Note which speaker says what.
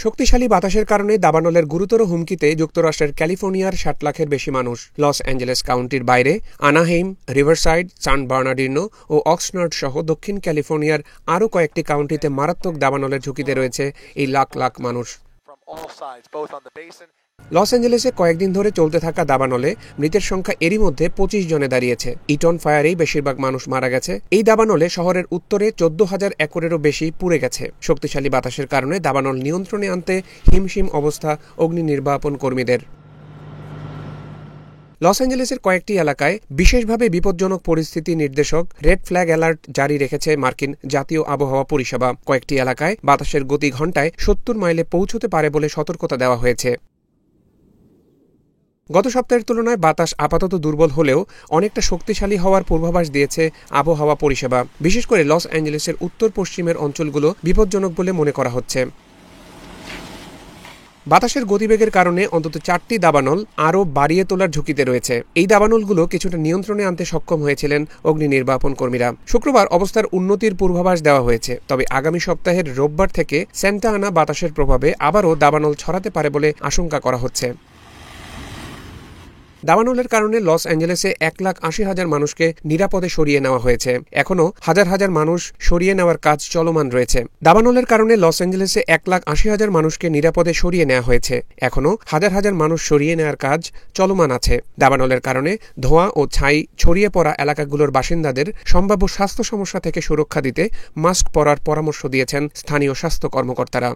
Speaker 1: শক্তিশালী বাতাসের কারণে দাবানলের গুরুতর হুমকিতে যুক্তরাষ্ট্রের ক্যালিফোর্নিয়ার ৬০ লাখের বেশি মানুষ। লস অ্যাঞ্জেলেস কাউন্টির বাইরে আনাহেইম, রিভারসাইড, সান বার্নার্ডিনো ও অক্সনার্ড সহ দক্ষিণ ক্যালিফোর্নিয়ার আরও কয়েকটি কাউন্টিতে মারাত্মক দাবানলের ঝুঁকিতে রয়েছে এই লাখ লাখ মানুষ। লস অ্যাঞ্জেলেসে কয়েকদিন ধরে চলতে থাকা দাবানলে মৃতের সংখ্যা এরই মধ্যে ২৫ জনে দাঁড়িয়েছে। ইটন ফায়ারেই বেশিরভাগ মানুষ মারা গেছে। এই দাবানলে শহরের উত্তরে ১৪,০০০ একরেরও বেশি পুড়ে গেছে। শক্তিশালী বাতাসের কারণে দাবানল নিয়ন্ত্রণে আনতে হিমশিম অবস্থা অগ্নি নির্বাপন কর্মীদের। লস অ্যাঞ্জেলেসের কয়েকটি এলাকায় বিশেষভাবে বিপজ্জনক পরিস্থিতি নির্দেশক রেড ফ্ল্যাগ অ্যালার্ট জারি রেখেছে মার্কিন জাতীয় আবহাওয়া পরিষেবা। কয়েকটি এলাকায় বাতাসের গতি ঘণ্টায় ৭০ মাইলে পৌঁছতে পারে বলে সতর্কতা দেওয়া হয়েছে। গত সপ্তাহের তুলনায় বাতাস আপাতত দুর্বল হলেও অনেকটা শক্তিশালী হওয়ার পূর্বাভাস দিয়েছে আবহাওয়া পরিষেবা। বিশেষ করে লস অ্যাঞ্জেলেসের উত্তর পশ্চিমের অঞ্চলগুলো বিপজ্জনক বলে মনে করা হচ্ছে। বাতাসের গতিবেগের কারণে অন্তত ৪টি দাবানল আরও বাড়িয়ে তোলার ঝুঁকিতে রয়েছে। এই দাবানলগুলো কিছুটা নিয়ন্ত্রণে আনতে সক্ষম হয়েছিলেন অগ্নি নির্বাপন কর্মীরা। শুক্রবার অবস্থার উন্নতির পূর্বাভাস দেওয়া হয়েছে, তবে আগামী সপ্তাহের রোববার থেকে স্যান্টা আনা বাতাসের প্রভাবে আবারও দাবানল ছড়াতে পারে বলে আশঙ্কা করা হচ্ছে। দাবানলের কারণে লস অ্যাঞ্জেলেসে ১,৮০,০০০ মানুষকে নিরাপদে সরিয়ে নেওয়া হয়েছে। এখনও হাজার হাজার মানুষ সরিয়ে নেওয়ার কাজ চলমান রয়েছে। দাবানলের কারণে লস অ্যাঞ্জেলেসে ১,৮০,০০০ মানুষকে নিরাপদে সরিয়ে নেওয়া হয়েছে। এখনও হাজার হাজার মানুষ সরিয়ে নেওয়ার কাজ চলমান আছে। দাবানলের কারণে ধোঁয়া ও ছাই ছড়িয়ে পড়া এলাকাগুলোর বাসিন্দাদের সম্ভাব্য স্বাস্থ্য সমস্যা থেকে সুরক্ষা দিতে মাস্ক পরার পরামর্শ দিয়েছেন স্থানীয় স্বাস্থ্য কর্মকর্তারা।